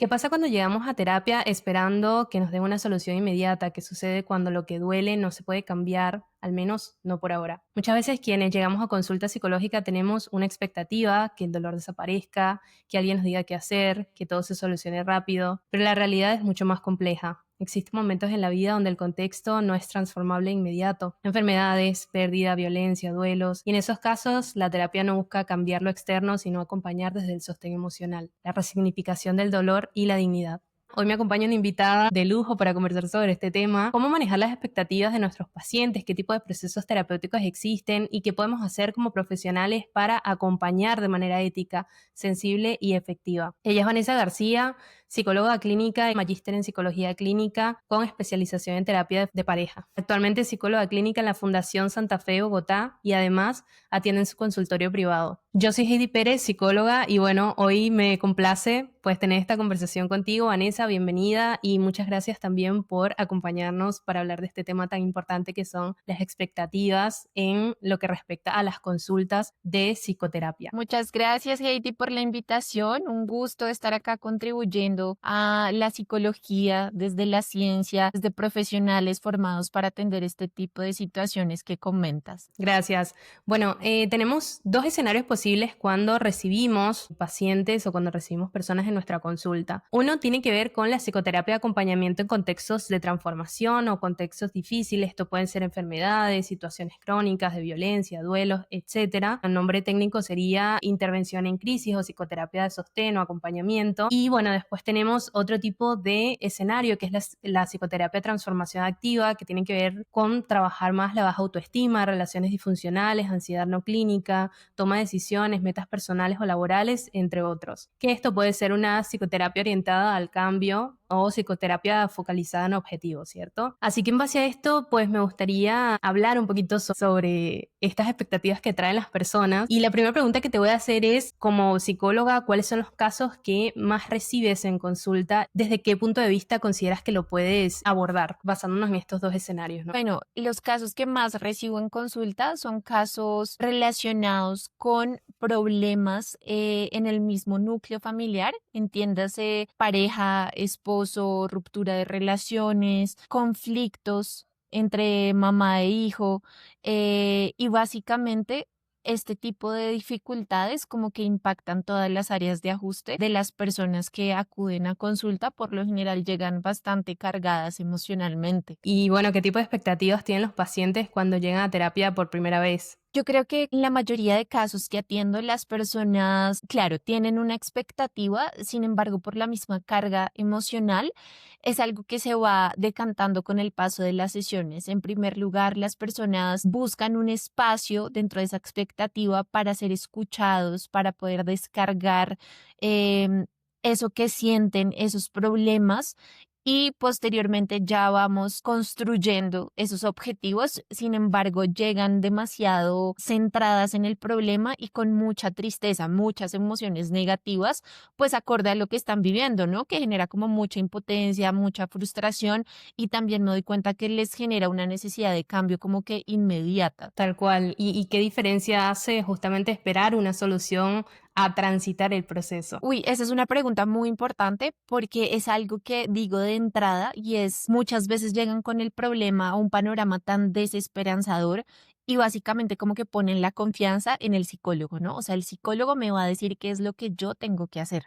¿Qué pasa cuando llegamos a terapia esperando que nos den una solución inmediata? ¿Qué sucede cuando lo que duele no se puede cambiar? Al menos no por ahora. Muchas veces quienes llegamos a consulta psicológica tenemos una expectativa, que el dolor desaparezca, que alguien nos diga qué hacer, que todo se solucione rápido, pero la realidad es mucho más compleja. Existen momentos en la vida donde el contexto no es transformable de inmediato. Enfermedades, pérdida, violencia, duelos. Y en esos casos, la terapia no busca cambiar lo externo, sino acompañar desde el sostén emocional, la resignificación del dolor y la dignidad. Hoy me acompaña una invitada de lujo para conversar sobre este tema, cómo manejar las expectativas de nuestros pacientes, qué tipo de procesos terapéuticos existen y qué podemos hacer como profesionales para acompañar de manera ética, sensible y efectiva. Ella es Vanessa García, psicóloga clínica y magíster en psicología clínica con especialización en terapia de pareja. Actualmente es psicóloga clínica en la Fundación Santa Fe de Bogotá y además atiende en su consultorio privado. Yo soy Heidi Pérez, psicóloga, y bueno, hoy me complace pues tener esta conversación contigo, Vanessa, bienvenida y muchas gracias también por acompañarnos para hablar de este tema tan importante que son las expectativas en lo que respecta a las consultas de psicoterapia. Muchas gracias, Heidi, por la invitación. Un gusto estar acá contribuyendo a la psicología desde la ciencia, desde profesionales formados para atender este tipo de situaciones que comentas. Gracias. Bueno, tenemos dos escenarios posibles cuando recibimos pacientes o cuando recibimos personas en nuestra consulta. Uno tiene que ver con la psicoterapia de acompañamiento en contextos de transformación o contextos difíciles. Esto pueden ser enfermedades, situaciones crónicas de violencia, duelos, etcétera. El nombre técnico sería intervención en crisis o psicoterapia de sostén o acompañamiento. Y bueno, después tenemos otro tipo de escenario que es la psicoterapia de transformación activa, que tiene que ver con trabajar más la baja autoestima, relaciones disfuncionales, ansiedad no clínica, toma de decisiones, metas personales o laborales, entre otros. Que esto puede ser una psicoterapia orientada al cambio o psicoterapia focalizada en objetivos, ¿cierto? Así que en base a esto, pues me gustaría hablar un poquito sobre estas expectativas que traen las personas. Y la primera pregunta que te voy a hacer es, como psicóloga, ¿cuáles son los casos que más recibes en consulta? ¿Desde qué punto de vista consideras que lo puedes abordar, basándonos en estos dos escenarios, ¿no? Bueno, los casos que más recibo en consulta son casos relacionados con problemas en el mismo núcleo familiar, entiéndase pareja, esposo, ruptura de relaciones, conflictos entre mamá e hijo, y básicamente este tipo de dificultades como que impactan todas las áreas de ajuste de las personas que acuden a consulta, por lo general llegan bastante cargadas emocionalmente. Y bueno, ¿qué tipo de expectativas tienen los pacientes cuando llegan a terapia por primera vez? Yo creo que en la mayoría de casos que atiendo, las personas, claro, tienen una expectativa, sin embargo, por la misma carga emocional, es algo que se va decantando con el paso de las sesiones. En primer lugar, las personas buscan un espacio dentro de esa expectativa para ser escuchados, para poder descargar em, eso que sienten, esos problemas, y posteriormente ya vamos construyendo esos objetivos. Sin embargo, llegan demasiado centradas en el problema y con mucha tristeza, muchas emociones negativas, pues acorde a lo que están viviendo, ¿no? Que genera como mucha impotencia, mucha frustración, y también me doy cuenta que les genera una necesidad de cambio como que inmediata. Tal cual. ¿Y qué diferencia hace justamente esperar una solución a transitar el proceso? Uy, esa es una pregunta muy importante porque es algo que digo de entrada, y es muchas veces llegan con el problema o un panorama tan desesperanzador, y básicamente como que ponen la confianza en el psicólogo, ¿no? O sea, el psicólogo me va a decir qué es lo que yo tengo que hacer.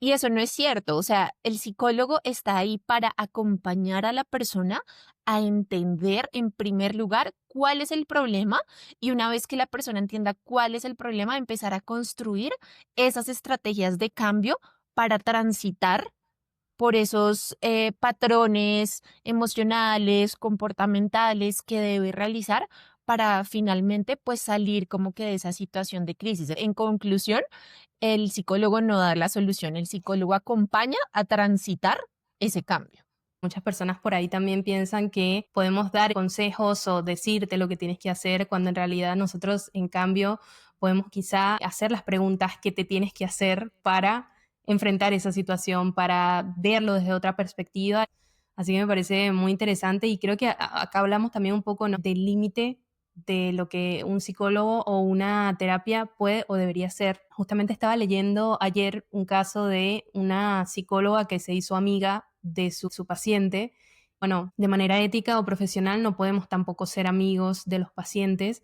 Y eso no es cierto. O sea, el psicólogo está ahí para acompañar a la persona a entender en primer lugar cuál es el problema, y una vez que la persona entienda cuál es el problema, empezar a construir esas estrategias de cambio para transitar por esos patrones emocionales, comportamentales que debe realizar para finalmente pues salir como que de esa situación de crisis. En conclusión, el psicólogo no da la solución, el psicólogo acompaña a transitar ese cambio. Muchas personas por ahí también piensan que podemos dar consejos o decirte lo que tienes que hacer, cuando en realidad nosotros, en cambio, podemos quizá hacer las preguntas que te tienes que hacer para enfrentar esa situación, para verlo desde otra perspectiva. Así que me parece muy interesante y creo que acá hablamos también un poco, ¿no?, del límite de lo que un psicólogo o una terapia puede o debería ser. Justamente estaba leyendo ayer un caso de una psicóloga que se hizo amiga de su paciente. Bueno, de manera ética o profesional no podemos tampoco ser amigos de los pacientes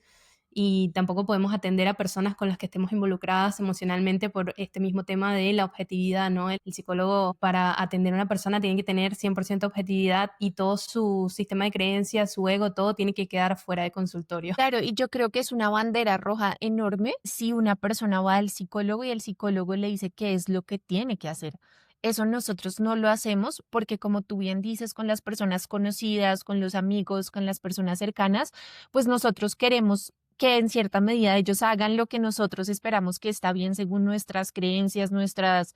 y tampoco podemos atender a personas con las que estemos involucradas emocionalmente por este mismo tema de la objetividad, ¿no? El psicólogo para atender a una persona tiene que tener 100% objetividad y todo su sistema de creencias, su ego, todo tiene que quedar fuera de consultorio. Claro, y yo creo que es una bandera roja enorme si una persona va al psicólogo y el psicólogo le dice qué es lo que tiene que hacer. Eso nosotros no lo hacemos porque, como tú bien dices, con las personas conocidas, con los amigos, con las personas cercanas, pues nosotros queremos que en cierta medida ellos hagan lo que nosotros esperamos que está bien según nuestras creencias, nuestras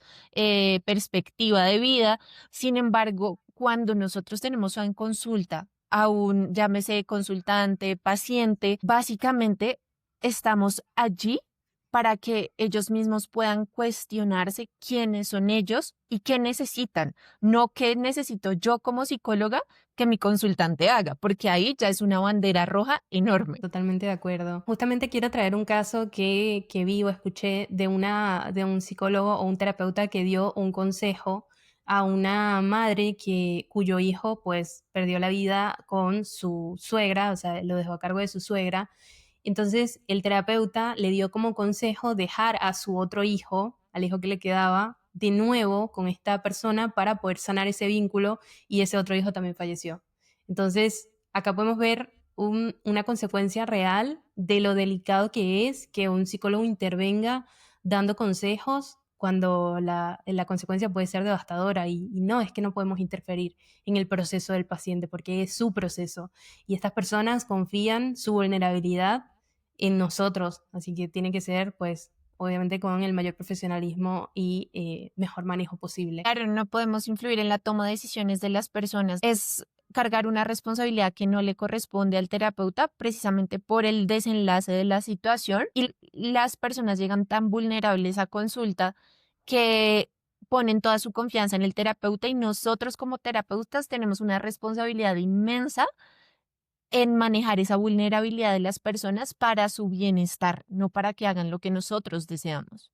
perspectiva de vida. Sin embargo, cuando nosotros tenemos en consulta a un, llámese consultante, paciente, básicamente estamos allí para que ellos mismos puedan cuestionarse quiénes son ellos y qué necesitan, no qué necesito yo como psicóloga que mi consultante haga, porque ahí ya es una bandera roja enorme. Totalmente de acuerdo. Justamente quiero traer un caso que vi o escuché de un psicólogo o un terapeuta que dio un consejo a una madre cuyo hijo pues perdió la vida con su suegra, o sea, lo dejó a cargo de su suegra. Entonces el terapeuta le dio como consejo dejar a su otro hijo, al hijo que le quedaba, de nuevo con esta persona para poder sanar ese vínculo y ese otro hijo también falleció. Entonces, acá podemos ver una consecuencia real de lo delicado que es que un psicólogo intervenga dando consejos cuando la consecuencia puede ser devastadora y no es que no podemos interferir en el proceso del paciente porque es su proceso y estas personas confían su vulnerabilidad en nosotros, así que tiene que ser pues obviamente con el mayor profesionalismo y mejor manejo posible. Claro, no podemos influir en la toma de decisiones de las personas. Es cargar una responsabilidad que no le corresponde al terapeuta precisamente por el desenlace de la situación y las personas llegan tan vulnerables a consulta que ponen toda su confianza en el terapeuta y nosotros como terapeutas tenemos una responsabilidad inmensa en manejar esa vulnerabilidad de las personas para su bienestar, no para que hagan lo que nosotros deseamos.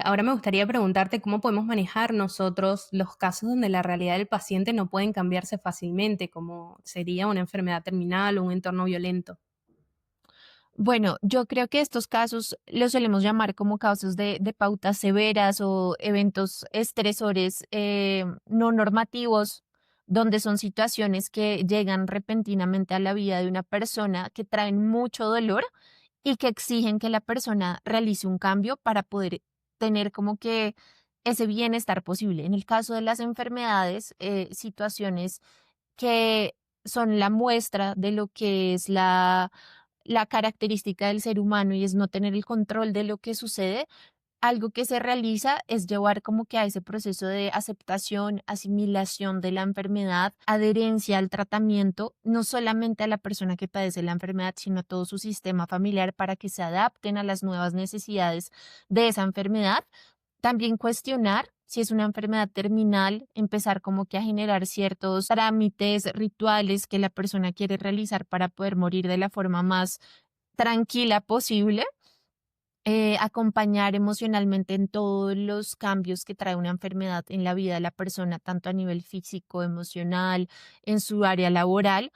Ahora me gustaría preguntarte cómo podemos manejar nosotros los casos donde la realidad del paciente no pueden cambiarse fácilmente, como sería una enfermedad terminal o un entorno violento. Bueno, yo creo que estos casos los solemos llamar como casos de pautas severas o eventos estresores no normativos, donde son situaciones que llegan repentinamente a la vida de una persona que traen mucho dolor y que exigen que la persona realice un cambio para poder tener como que ese bienestar posible. En el caso de las enfermedades, situaciones que son la muestra de lo que es la característica del ser humano y es no tener el control de lo que sucede, algo que se realiza es llevar como que a ese proceso de aceptación, asimilación de la enfermedad, adherencia al tratamiento, no solamente a la persona que padece la enfermedad, sino a todo su sistema familiar para que se adapten a las nuevas necesidades de esa enfermedad. También cuestionar si es una enfermedad terminal, empezar como que a generar ciertos trámites, rituales que la persona quiere realizar para poder morir de la forma más tranquila posible, acompañar emocionalmente en todos los cambios que trae una enfermedad en la vida de la persona, tanto a nivel físico, emocional, en su área laboral,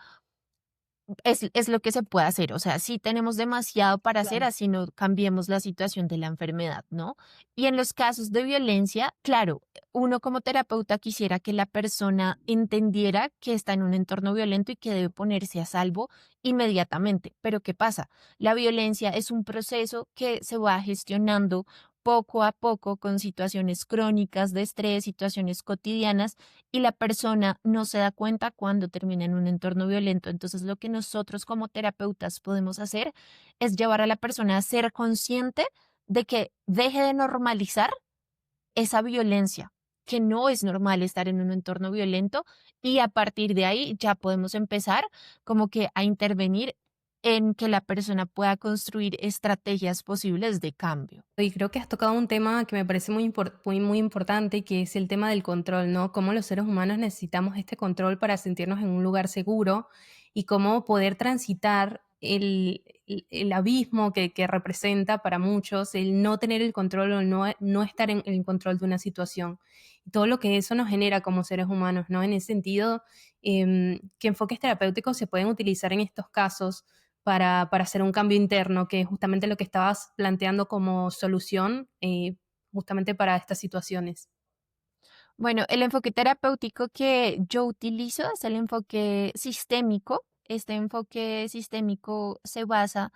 es lo que se puede hacer. O sea, sí tenemos demasiado para hacer, Claro. así no cambiemos la situación de la enfermedad, ¿no? Y en los casos de violencia, claro, uno como terapeuta quisiera que la persona entendiera que está en un entorno violento y que debe ponerse a salvo inmediatamente. Pero ¿qué pasa? La violencia es un proceso que se va gestionando poco a poco con situaciones crónicas de estrés, situaciones cotidianas y la persona no se da cuenta cuando termina en un entorno violento. Entonces, lo que nosotros como terapeutas podemos hacer es llevar a la persona a ser consciente de que deje de normalizar esa violencia, que no es normal estar en un entorno violento y a partir de ahí ya podemos empezar como que a intervenir en que la persona pueda construir estrategias posibles de cambio. Y creo que has tocado un tema que me parece muy importante, que es el tema del control, ¿no? Cómo los seres humanos necesitamos este control para sentirnos en un lugar seguro y cómo poder transitar el abismo que representa para muchos el no tener el control o no estar en control de una situación. Y todo lo que eso nos genera como seres humanos, ¿no? En ese sentido, ¿qué enfoques terapéuticos se pueden utilizar en estos casos para hacer un cambio interno, que es justamente lo que estabas planteando como solución, justamente para estas situaciones? Bueno, el enfoque terapéutico que yo utilizo es el enfoque sistémico. Este enfoque sistémico se basa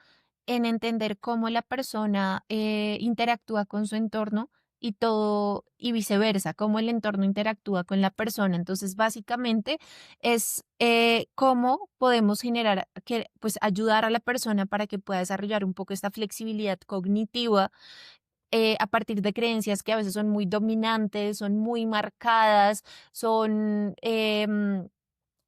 en entender cómo la persona interactúa con su entorno y todo y viceversa, cómo el entorno interactúa con la persona. Entonces, básicamente es cómo podemos generar que, pues, ayudar a la persona para que pueda desarrollar un poco esta flexibilidad cognitiva a partir de creencias que a veces son muy dominantes, son muy marcadas, son,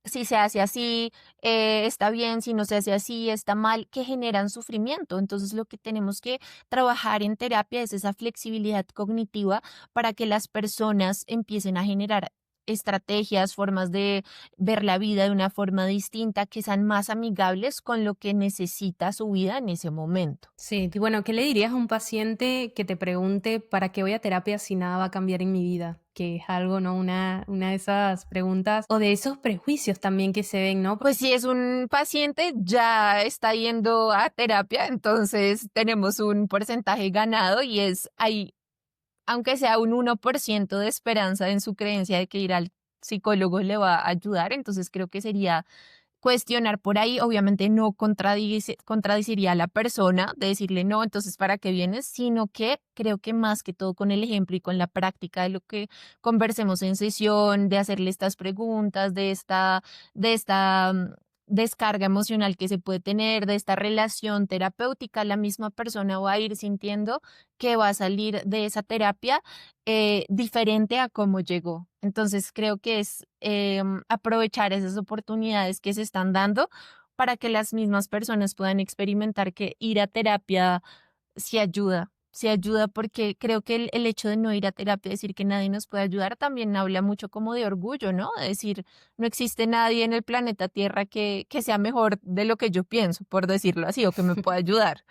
si se hace así, está bien, si no se hace así, está mal, que generan sufrimiento. Entonces, lo que tenemos que trabajar en terapia es esa flexibilidad cognitiva para que las personas empiecen a generar estrategias, formas de ver la vida de una forma distinta, que sean más amigables con lo que necesita su vida en ese momento. Sí, y bueno, ¿qué le dirías a un paciente que te pregunte para qué voy a terapia si nada va a cambiar en mi vida? Que es algo, ¿no? Una de esas preguntas o de esos prejuicios también que se ven, ¿no? Pues si es un paciente, ya está yendo a terapia, entonces tenemos un porcentaje ganado y es ahí, aunque sea un 1% de esperanza en su creencia de que ir al psicólogo le va a ayudar, entonces creo que sería cuestionar por ahí, obviamente no contradiciría a la persona de decirle no, entonces ¿para qué vienes? Sino que creo que más que todo con el ejemplo y con la práctica de lo que conversemos en sesión, de hacerle estas preguntas, de esta descarga emocional que se puede tener, de esta relación terapéutica, la misma persona va a ir sintiendo que va a salir de esa terapia diferente a cómo llegó. Entonces creo que es aprovechar esas oportunidades que se están dando para que las mismas personas puedan experimentar que ir a terapia sí ayuda porque creo que el hecho de no ir a terapia, decir que nadie nos puede ayudar, también habla mucho como de orgullo, ¿no? De decir, no existe nadie en el planeta Tierra que sea mejor de lo que yo pienso, por decirlo así, o que me pueda ayudar.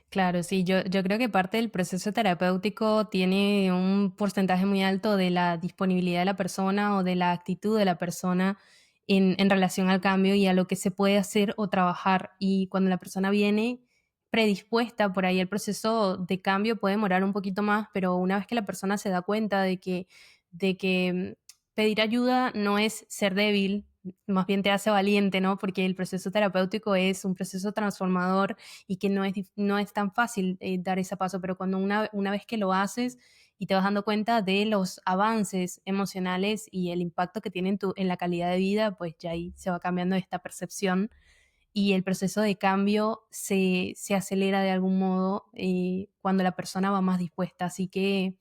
Claro, sí, yo creo que parte del proceso terapéutico tiene un porcentaje muy alto de la disponibilidad de la persona o de la actitud de la persona en relación al cambio y a lo que se puede hacer o trabajar. Y cuando la persona viene predispuesta, por ahí el proceso de cambio puede demorar un poquito más, pero una vez que la persona se da cuenta de que pedir ayuda no es ser débil, más bien te hace valiente, ¿no? Porque el proceso terapéutico es un proceso transformador y que no es tan fácil dar ese paso, pero cuando una vez que lo haces y te vas dando cuenta de los avances emocionales y el impacto que tiene en la calidad de vida, pues ya ahí se va cambiando esta percepción y el proceso de cambio se acelera de algún modo cuando la persona va más dispuesta. Así que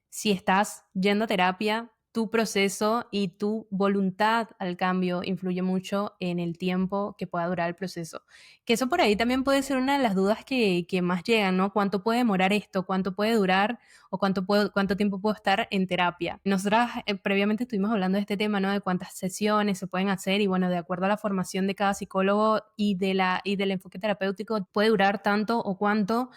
si estás yendo a terapia, tu proceso y tu voluntad al cambio influye mucho en el tiempo que pueda durar el proceso. Que eso por ahí también puede ser una de las dudas que más llegan, ¿no? ¿Cuánto puede demorar esto? ¿Cuánto puede durar? ¿O cuánto tiempo puedo estar en terapia? Nosotras previamente estuvimos hablando de este tema, ¿no? De cuántas sesiones se pueden hacer y bueno, de acuerdo a la formación de cada psicólogo y del enfoque terapéutico, puede durar tanto o cuánto.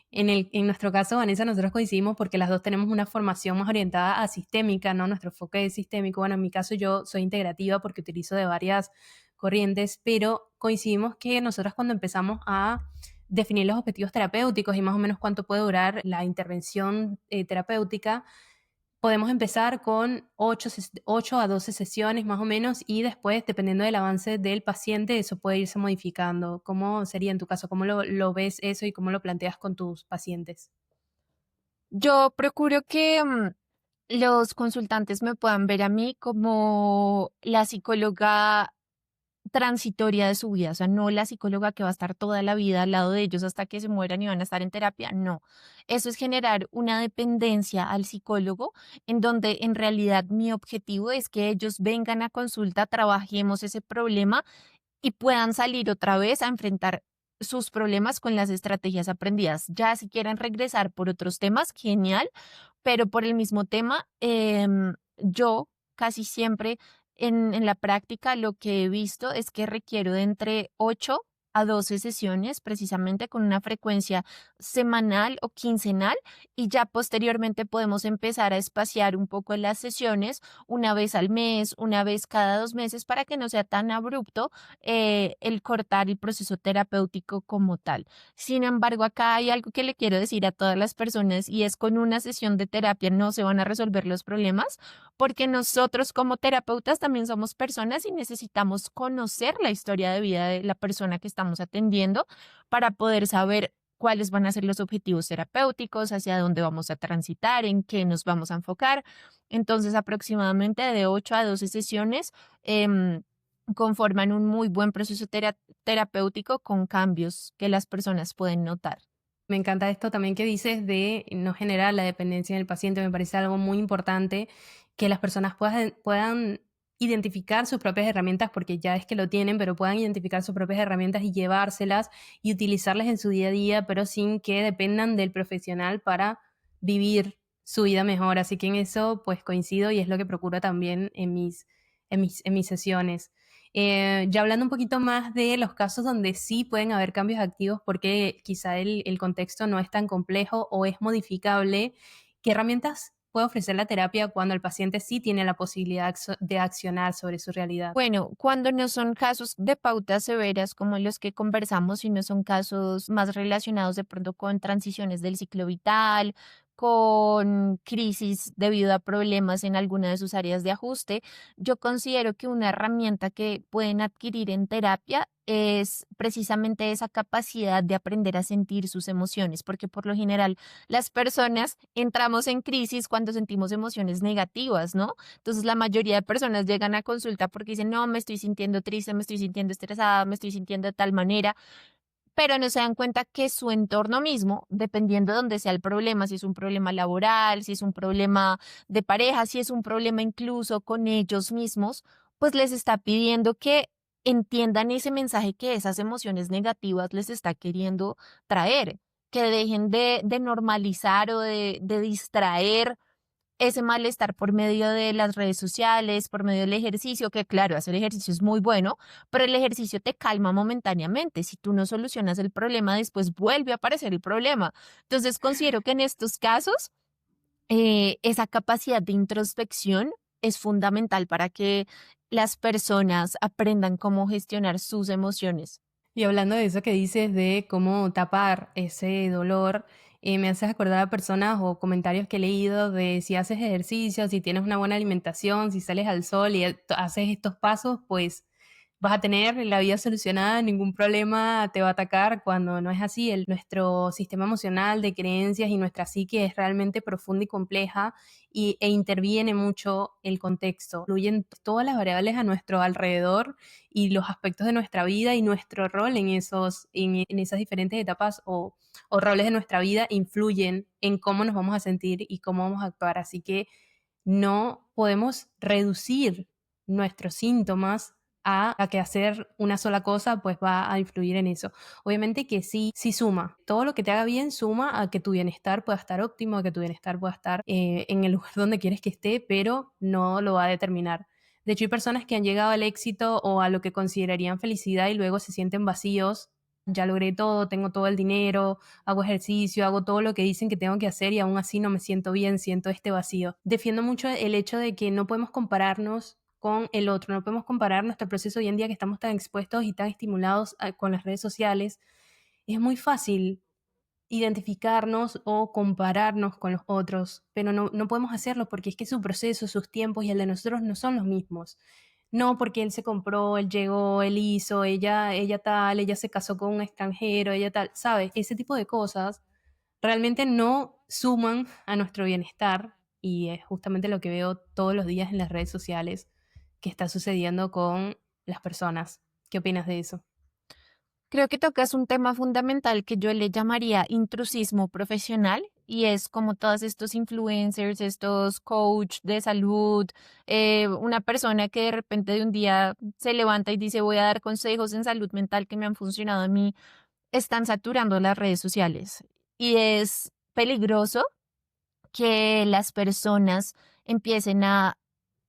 En nuestro caso, Vanessa, nosotros coincidimos porque las dos tenemos una formación más orientada a sistémica, ¿no? Nuestro enfoque es sistémico. Bueno, en mi caso yo soy integrativa porque utilizo de varias corrientes, pero coincidimos que nosotros cuando empezamos a definir los objetivos terapéuticos y más o menos cuánto puede durar la intervención terapéutica, podemos empezar con 8 a 12 sesiones más o menos y después, dependiendo del avance del paciente, eso puede irse modificando. ¿Cómo sería en tu caso? ¿Cómo lo ves eso y cómo lo planteas con tus pacientes? Yo procuro que los consultantes me puedan ver a mí como la psicóloga transitoria de su vida, o sea, no la psicóloga que va a estar toda la vida al lado de ellos hasta que se mueran y van a estar en terapia, no. Eso es generar una dependencia al psicólogo en donde en realidad mi objetivo es que ellos vengan a consulta, trabajemos ese problema y puedan salir otra vez a enfrentar sus problemas con las estrategias aprendidas. Ya si quieren regresar por otros temas, genial, pero por el mismo tema, yo casi siempre en la práctica lo que he visto es que requiero de entre 8 a 12 sesiones, precisamente con una frecuencia semanal o quincenal, y ya posteriormente podemos empezar a espaciar un poco las sesiones, una vez al mes, una vez cada 2 meses, para que no sea tan abrupto el cortar el proceso terapéutico como tal. Sin embargo, acá hay algo que le quiero decir a todas las personas, y es: con una sesión de terapia no se van a resolver los problemas, porque nosotros como terapeutas también somos personas y necesitamos conocer la historia de vida de la persona que estamos atendiendo para poder saber cuáles van a ser los objetivos terapéuticos, hacia dónde vamos a transitar, en qué nos vamos a enfocar. Entonces, aproximadamente de 8 a 12 sesiones em, conforman un muy buen proceso terapéutico con cambios que las personas pueden notar. Me encanta esto también que dices de no generar la dependencia en el paciente. Me parece algo muy importante que las personas puedan identificar sus propias herramientas, porque ya es que lo tienen, pero puedan identificar sus propias herramientas y llevárselas y utilizarlas en su día a día, pero sin que dependan del profesional para vivir su vida mejor. Así que en eso pues coincido y es lo que procuro también en mis sesiones. Ya hablando un poquito más de los casos donde sí pueden haber cambios activos porque quizá el contexto no es tan complejo o es modificable, ¿qué herramientas puede ofrecer la terapia cuando el paciente sí tiene la posibilidad de accionar sobre su realidad? Bueno, cuando no son casos de pautas severas como los que conversamos, sino son casos más relacionados de pronto con transiciones del ciclo vital, con crisis debido a problemas en alguna de sus áreas de ajuste, yo considero que una herramienta que pueden adquirir en terapia es precisamente esa capacidad de aprender a sentir sus emociones, porque por lo general las personas entramos en crisis cuando sentimos emociones negativas, ¿no? Entonces, la mayoría de personas llegan a consulta porque dicen: no, me estoy sintiendo triste, me estoy sintiendo estresada, me estoy sintiendo de tal manera, pero no se dan cuenta que su entorno mismo, dependiendo de dónde sea el problema, si es un problema laboral, si es un problema de pareja, si es un problema incluso con ellos mismos, pues les está pidiendo que entiendan ese mensaje que esas emociones negativas les está queriendo traer, que dejen de normalizar o de distraer ese malestar por medio de las redes sociales, por medio del ejercicio, que claro, hacer ejercicio es muy bueno, pero el ejercicio te calma momentáneamente. Si tú no solucionas el problema, después vuelve a aparecer el problema. Entonces, considero que en estos casos, esa capacidad de introspección es fundamental para que las personas aprendan cómo gestionar sus emociones. Y hablando de eso que dices de cómo tapar ese dolor, me haces acordar a personas o comentarios que he leído de si haces ejercicio, si tienes una buena alimentación, si sales al sol y haces estos pasos, pues vas a tener la vida solucionada, ningún problema te va a atacar, cuando no es así. Nuestro sistema emocional de creencias y nuestra psique es realmente profunda y compleja e interviene mucho el contexto. Influyen todas las variables a nuestro alrededor y los aspectos de nuestra vida y nuestro rol en esas diferentes etapas o roles de nuestra vida influyen en cómo nos vamos a sentir y cómo vamos a actuar. Así que no podemos reducir nuestros síntomas a que hacer una sola cosa pues va a influir en eso. Obviamente que sí, sí suma. Todo lo que te haga bien suma a que tu bienestar pueda estar óptimo, a que tu bienestar pueda estar en el lugar donde quieres que esté, pero no lo va a determinar. De hecho, hay personas que han llegado al éxito o a lo que considerarían felicidad y luego se sienten vacíos. Ya logré todo, tengo todo el dinero, hago ejercicio, hago todo lo que dicen que tengo que hacer y aún así no me siento bien, siento este vacío. Defiendo mucho el hecho de que no podemos compararnos con el otro, no podemos comparar nuestro proceso hoy en día que estamos tan expuestos y tan estimulados con las redes sociales. Es muy fácil identificarnos o compararnos con los otros, pero no podemos hacerlo porque es que su proceso, sus tiempos y el de nosotros no son los mismos. No, porque él se compró, él llegó, él hizo, ella tal, ella se casó con un extranjero, ella tal, ¿sabes? Ese tipo de cosas realmente no suman a nuestro bienestar y es justamente lo que veo todos los días en las redes sociales que está sucediendo con las personas. ¿Qué opinas de eso? Creo que tocas un tema fundamental que yo le llamaría intrusismo profesional, y es como todos estos influencers, estos coach de salud, una persona que de repente de un día se levanta y dice: voy a dar consejos en salud mental que me han funcionado a mí, están saturando las redes sociales. Y es peligroso que las personas empiecen a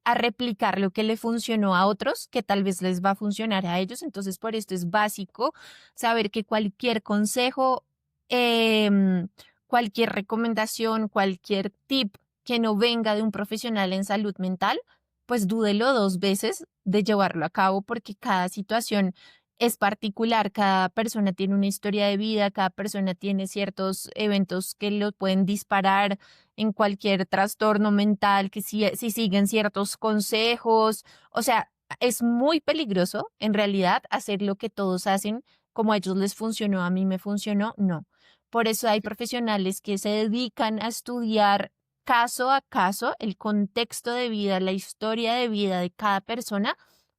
a replicar lo que le funcionó a otros, que tal vez les va a funcionar a ellos. Entonces, por esto es básico saber que cualquier consejo, em, cualquier recomendación, cualquier tip que no venga de un profesional en salud mental, pues dúdelo dos veces de llevarlo a cabo porque cada situación es particular, cada persona tiene una historia de vida, cada persona tiene ciertos eventos que lo pueden disparar en cualquier trastorno mental, que si siguen ciertos consejos, o sea, es muy peligroso en realidad hacer lo que todos hacen, como a ellos les funcionó, a mí me funcionó, no. Por eso hay profesionales que se dedican a estudiar caso a caso el contexto de vida, la historia de vida de cada persona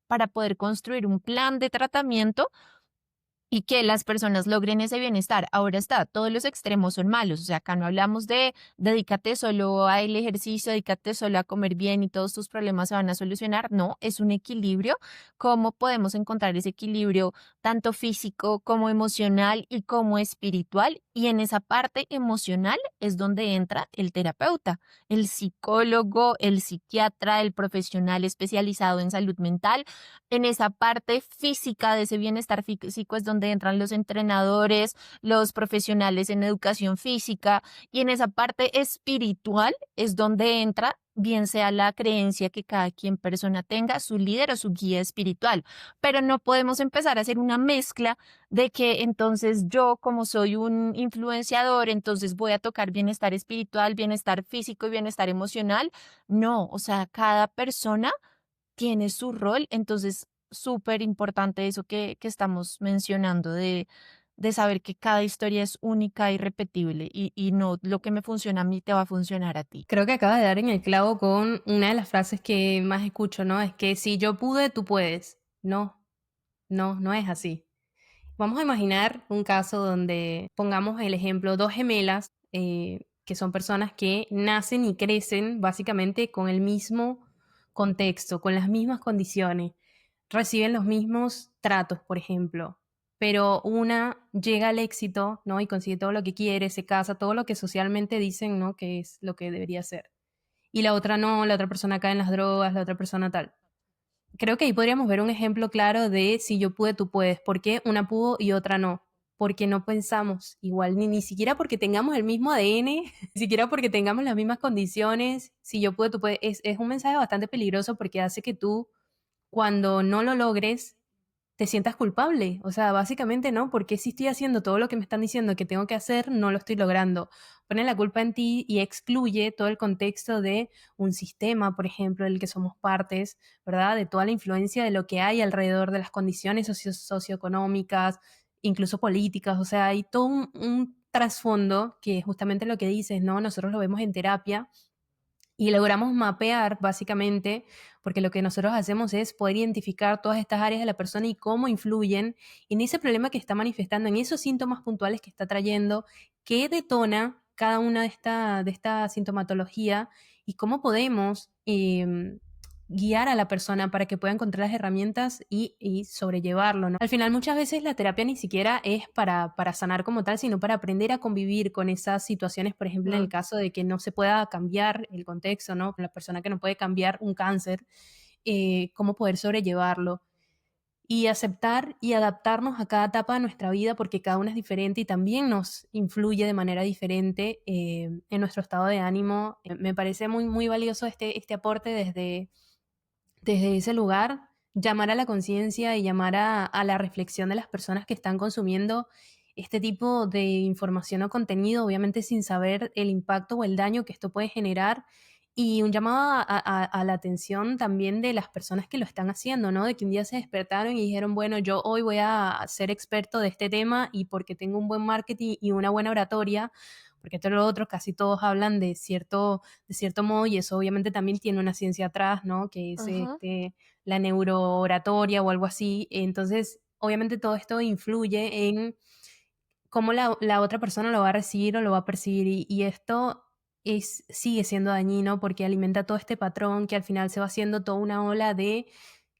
para poder construir un plan de tratamiento y que las personas logren ese bienestar. Ahora está, todos los extremos son malos, o sea, acá no hablamos de dedícate solo al ejercicio, dedícate solo a comer bien y todos tus problemas se van a solucionar. No, es un equilibrio. ¿Cómo podemos encontrar ese equilibrio tanto físico como emocional y como espiritual? Y en esa parte emocional es donde entra el terapeuta, el psicólogo, el psiquiatra, el profesional especializado en salud mental. En esa parte física de ese bienestar físico es donde entran los entrenadores, los profesionales en educación física, y en esa parte espiritual es donde entra bien sea la creencia que cada quien persona tenga, su líder o su guía espiritual. Pero no podemos empezar a hacer una mezcla de que entonces yo, como soy un influenciador, entonces voy a tocar bienestar espiritual, bienestar físico y bienestar emocional. No, o sea, cada persona tiene su rol, entonces súper importante eso que estamos mencionando de saber que cada historia es única y repetible y no lo que me funciona a mí te va a funcionar a ti. Creo que acabas de dar en el clavo con una de las frases que más escucho, ¿no? Es que si yo pude, tú puedes. No, no, no es así. Vamos a imaginar un caso donde pongamos el ejemplo, dos gemelas, que son personas que nacen y crecen básicamente con el mismo contexto, con las mismas condiciones, reciben los mismos tratos, por ejemplo, pero una llega al éxito, ¿no? Y consigue todo lo que quiere, se casa, todo lo que socialmente dicen, ¿no? Que es lo que debería ser. Y la otra no, la otra persona cae en las drogas, la otra persona tal. Creo que ahí podríamos ver un ejemplo claro de si yo pude, tú puedes. ¿Por qué una pudo y otra no? Porque no pensamos igual, ni siquiera porque tengamos el mismo ADN, ni siquiera porque tengamos las mismas condiciones. Si yo pude, tú puedes. Es un mensaje bastante peligroso porque hace que tú, cuando no lo logres, te sientas culpable. O sea, básicamente, ¿no? Porque si estoy haciendo todo lo que me están diciendo que tengo que hacer, no lo estoy logrando. Pone la culpa en ti y excluye todo el contexto de un sistema, por ejemplo, del que somos partes, ¿verdad? De toda la influencia de lo que hay alrededor de las condiciones socioeconómicas, incluso políticas. O sea, hay todo un trasfondo que es justamente lo que dices, ¿no? Nosotros lo vemos en terapia y logramos mapear básicamente, porque lo que nosotros hacemos es poder identificar todas estas áreas de la persona y cómo influyen en ese problema que está manifestando, en esos síntomas puntuales que está trayendo, qué detona cada una de esta sintomatología y cómo podemos guiar a la persona para que pueda encontrar las herramientas y sobrellevarlo, ¿no? Al final, muchas veces la terapia ni siquiera es para sanar como tal, sino para aprender a convivir con esas situaciones, por ejemplo, en el Mm, caso de que no se pueda cambiar el contexto, ¿no? Con la persona que no puede cambiar un cáncer, cómo poder sobrellevarlo y aceptar y adaptarnos a cada etapa de nuestra vida porque cada una es diferente y también nos influye de manera diferente en nuestro estado de ánimo. Me parece muy, muy valioso este aporte desde ese lugar, llamar a la conciencia y llamar a la reflexión de las personas que están consumiendo este tipo de información o contenido, obviamente sin saber el impacto o el daño que esto puede generar, y un llamado a la atención también de las personas que lo están haciendo, ¿no? De que un día se despertaron y dijeron, bueno, yo hoy voy a ser experto de este tema y porque tengo un buen marketing y una buena oratoria, porque esto es lo otro, casi todos hablan de cierto modo, y eso obviamente también tiene una ciencia atrás, ¿no? Que es ujú. la neurooratoria o algo así. Entonces, obviamente todo esto influye en cómo la otra persona lo va a recibir o lo va a percibir. Y esto sigue siendo dañino porque alimenta todo este patrón que al final se va haciendo toda una ola de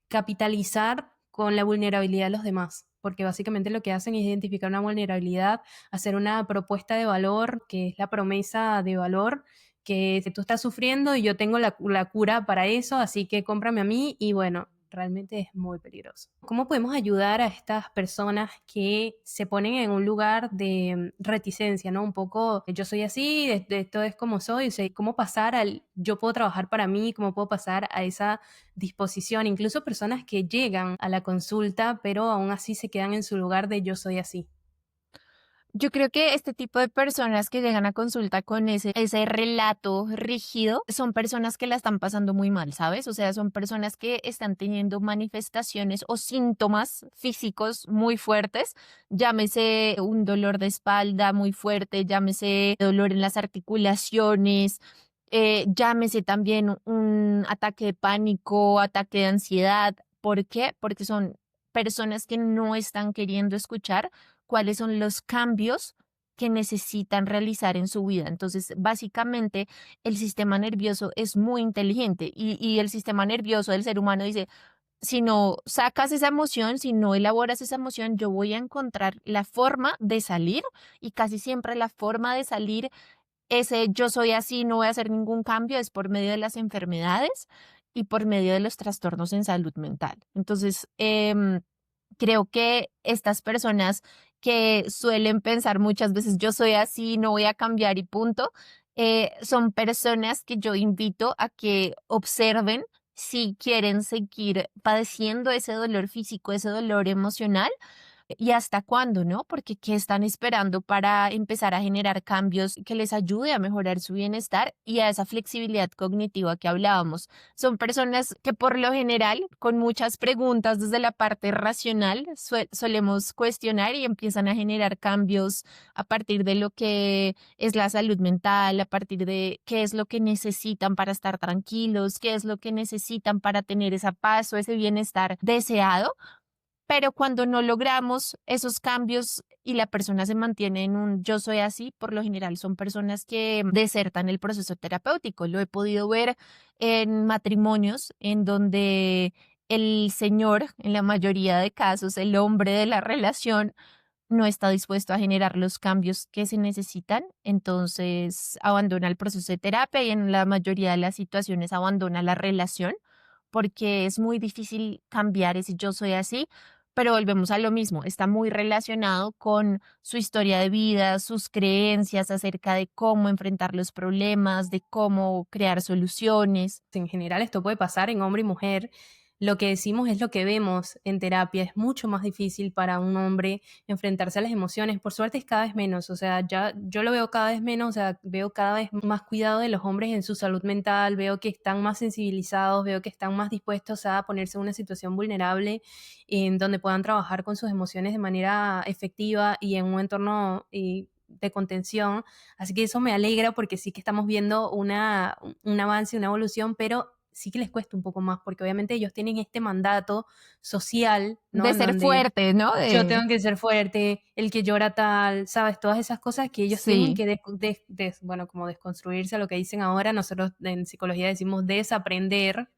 capitalizar con la vulnerabilidad de los demás, porque básicamente lo que hacen es identificar una vulnerabilidad, hacer una propuesta de valor, que es la promesa de valor, que tú estás sufriendo y yo tengo la cura para eso, así que cómprame a mí y bueno, realmente es muy peligroso. ¿Cómo podemos ayudar a estas personas que se ponen en un lugar de reticencia, ¿no? Un poco, yo soy así, esto es como soy, o sea, cómo pasar al yo puedo trabajar para mí, cómo puedo pasar a esa disposición, incluso personas que llegan a la consulta, pero aún así se quedan en su lugar de yo soy así. Yo creo que este tipo de personas que llegan a consulta con ese relato rígido son personas que la están pasando muy mal, ¿sabes? O sea, son personas que están teniendo manifestaciones o síntomas físicos muy fuertes, llámese un dolor de espalda muy fuerte, llámese dolor en las articulaciones, llámese también un ataque de pánico, ataque de ansiedad. ¿Por qué? Porque son personas que no están queriendo escuchar cuáles son los cambios que necesitan realizar en su vida. Entonces, básicamente, el sistema nervioso es muy inteligente y el sistema nervioso del ser humano dice, si no sacas esa emoción, si no elaboras esa emoción, yo voy a encontrar la forma de salir y casi siempre la forma de salir, ese yo soy así, no voy a hacer ningún cambio, es por medio de las enfermedades y por medio de los trastornos en salud mental. Entonces, creo que estas personas que suelen pensar muchas veces, yo soy así, no voy a cambiar y punto, son personas que yo invito a que observen si quieren seguir padeciendo ese dolor físico, ese dolor emocional y hasta cuándo, ¿no? Porque ¿qué están esperando para empezar a generar cambios que les ayude a mejorar su bienestar y a esa flexibilidad cognitiva que hablábamos? Son personas que por lo general, con muchas preguntas desde la parte racional, solemos cuestionar y empiezan a generar cambios a partir de lo que es la salud mental, a partir de qué es lo que necesitan para estar tranquilos, qué es lo que necesitan para tener esa paz o ese bienestar deseado, pero cuando no logramos esos cambios y la persona se mantiene en un yo soy así, por lo general son personas que desertan el proceso terapéutico. Lo he podido ver en matrimonios en donde el señor, en la mayoría de casos, el hombre de la relación, no está dispuesto a generar los cambios que se necesitan, entonces abandona el proceso de terapia y en la mayoría de las situaciones abandona la relación porque es muy difícil cambiar ese yo soy así, pero volvemos a lo mismo, está muy relacionado con su historia de vida, sus creencias acerca de cómo enfrentar los problemas, de cómo crear soluciones. En general esto puede pasar en hombre y mujer. Lo que decimos es lo que vemos en terapia. Es mucho más difícil para un hombre enfrentarse a las emociones. Por suerte es cada vez menos. O sea, ya yo lo veo cada vez menos. O sea, veo cada vez más cuidado de los hombres en su salud mental. Veo que están más sensibilizados. Veo que están más dispuestos a ponerse en una situación vulnerable en donde puedan trabajar con sus emociones de manera efectiva y en un entorno de contención. Así que eso me alegra porque sí que estamos viendo un avance, una evolución, pero sí que les cuesta un poco más, porque obviamente ellos tienen este mandato social, ¿no? De En ser donde fuerte, ¿no? yo tengo que ser fuerte, el que llora tal, ¿sabes? Todas esas cosas que ellos tienen Sí. que, bueno, como desconstruirse a lo que dicen ahora, nosotros en psicología decimos desaprender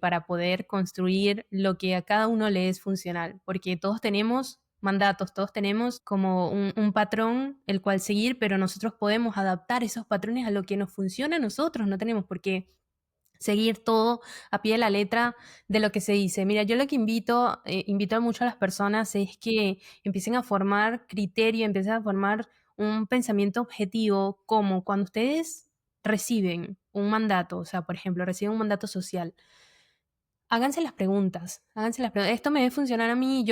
para poder construir lo que a cada uno le es funcional, porque todos tenemos mandatos, todos tenemos como un patrón el cual seguir, pero nosotros podemos adaptar esos patrones a lo que nos funciona a nosotros, no tenemos por qué seguir todo a pie de la letra de lo que se dice. Mira, yo lo que invito mucho a las personas es que empiecen a formar criterio, empiecen a formar un pensamiento objetivo, como cuando ustedes reciben un mandato, o sea, por ejemplo, reciben un mandato social. Háganse las preguntas. Esto me debe funcionar a mí,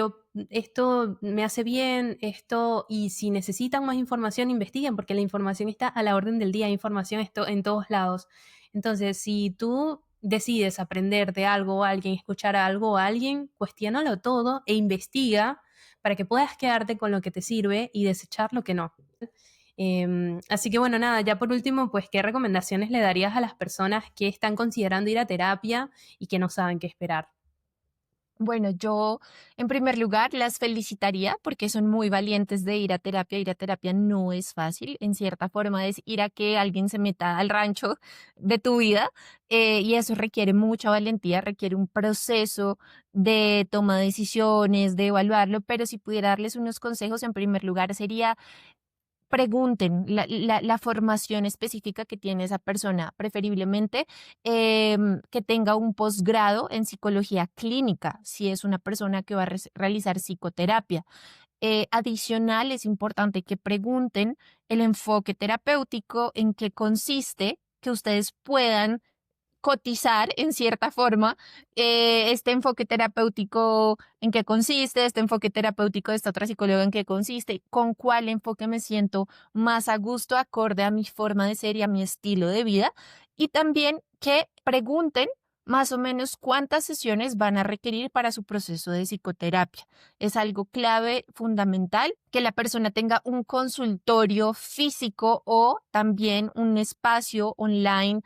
esto me hace bien, esto, y si necesitan más información, investiguen, porque la información está a la orden del día, hay información esto en todos lados. Entonces, si tú decides aprender de algo o alguien, escuchar a algo o a alguien, cuestiónalo todo e investiga para que puedas quedarte con lo que te sirve y desechar lo que no. Así que bueno, nada, ya por último, pues, ¿qué recomendaciones le darías a las personas que están considerando ir a terapia y que no saben qué esperar? Bueno, yo en primer lugar las felicitaría porque son muy valientes de ir a terapia. Ir a terapia no es fácil, en cierta forma es ir a que alguien se meta al rancho de tu vida, y eso requiere mucha valentía, requiere un proceso de toma de decisiones, de evaluarlo, pero si pudiera darles unos consejos, en primer lugar sería pregunten la formación específica que tiene esa persona, preferiblemente que tenga un posgrado en psicología clínica, si es una persona que va a realizar psicoterapia. Adicional, es importante que pregunten el enfoque terapéutico, en qué consiste, que ustedes puedan cotizar en cierta forma este enfoque terapéutico en qué consiste, este enfoque terapéutico de esta otra psicóloga en qué consiste, con cuál enfoque me siento más a gusto, acorde a mi forma de ser y a mi estilo de vida. Y también que pregunten más o menos cuántas sesiones van a requerir para su proceso de psicoterapia. Es algo clave, fundamental, que la persona tenga un consultorio físico o también un espacio online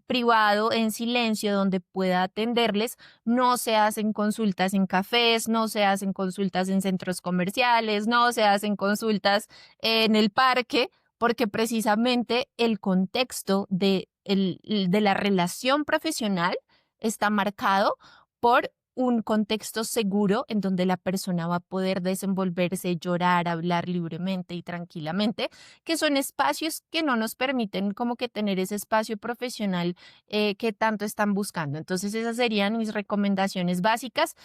privado, en silencio, donde pueda atenderles. No se hacen consultas en cafés, no se hacen consultas en centros comerciales, no se hacen consultas en el parque, porque precisamente el contexto de la relación profesional está marcado por un contexto seguro en donde la persona va a poder desenvolverse, llorar, hablar libremente y tranquilamente, que son espacios que no nos permiten como que tener ese espacio profesional que tanto están buscando. Entonces, esas serían mis recomendaciones básicas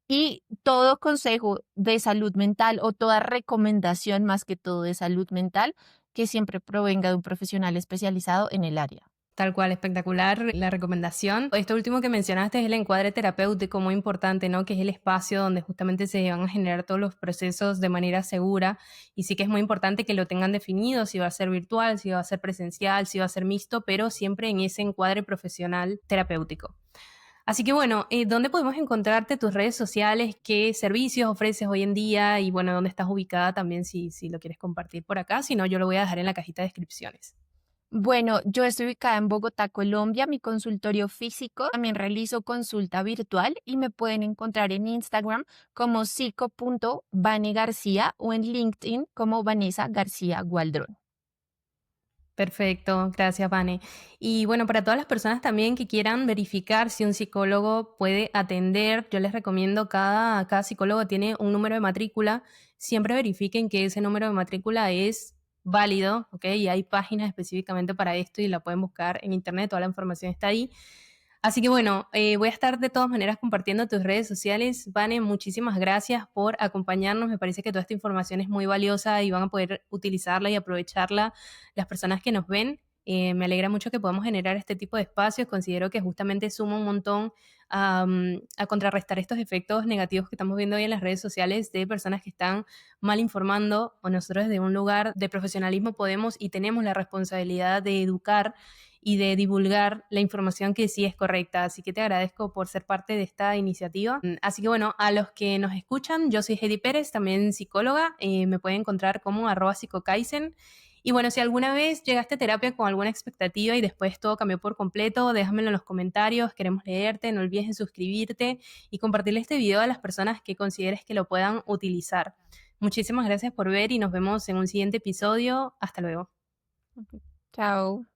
y todo consejo de salud mental o toda recomendación más que todo de salud mental que siempre provenga de un profesional especializado en el área. Tal cual, espectacular la recomendación. Esto último que mencionaste es el encuadre terapéutico, muy importante, ¿no? Que es el espacio donde justamente se van a generar todos los procesos de manera segura. Y sí que es muy importante que lo tengan definido, si va a ser virtual, si va a ser presencial, si va a ser mixto, pero siempre en ese encuadre profesional terapéutico. Así que bueno, ¿dónde podemos encontrarte tus redes sociales? ¿Qué servicios ofreces hoy en día? Y bueno, ¿dónde estás ubicada también si lo quieres compartir por acá? Si no, yo lo voy a dejar en la cajita de descripciones. Bueno, yo estoy ubicada en Bogotá, Colombia, mi consultorio físico. También realizo consulta virtual y me pueden encontrar en Instagram como psico.vanegarcía o en LinkedIn como Vanessa García Gualdrón. Perfecto, gracias, Vane. Y bueno, para todas las personas también que quieran verificar si un psicólogo puede atender, yo les recomiendo, cada psicólogo tiene un número de matrícula. Siempre verifiquen que ese número de matrícula es válido, ¿ok? Y hay páginas específicamente para esto y la pueden buscar en internet, toda la información está ahí. Así que bueno, voy a estar de todas maneras compartiendo tus redes sociales. Vane, muchísimas gracias por acompañarnos. Me parece que toda esta información es muy valiosa y van a poder utilizarla y aprovecharla las personas que nos ven. Me alegra mucho que podamos generar este tipo de espacios. Considero que justamente suma un montón a contrarrestar estos efectos negativos que estamos viendo hoy en las redes sociales de personas que están mal informando, o nosotros desde un lugar de profesionalismo podemos y tenemos la responsabilidad de educar y de divulgar la información que sí es correcta. Así que te agradezco por ser parte de esta iniciativa. Así que bueno, a los que nos escuchan, yo soy Heidi Pérez, también psicóloga. Me pueden encontrar como @psicokaizen. Y bueno, si alguna vez llegaste a terapia con alguna expectativa y después todo cambió por completo, déjamelo en los comentarios, queremos leerte, no olvides de suscribirte y compartirle este video a las personas que consideres que lo puedan utilizar. Muchísimas gracias por ver y nos vemos en un siguiente episodio. Hasta luego. Chao.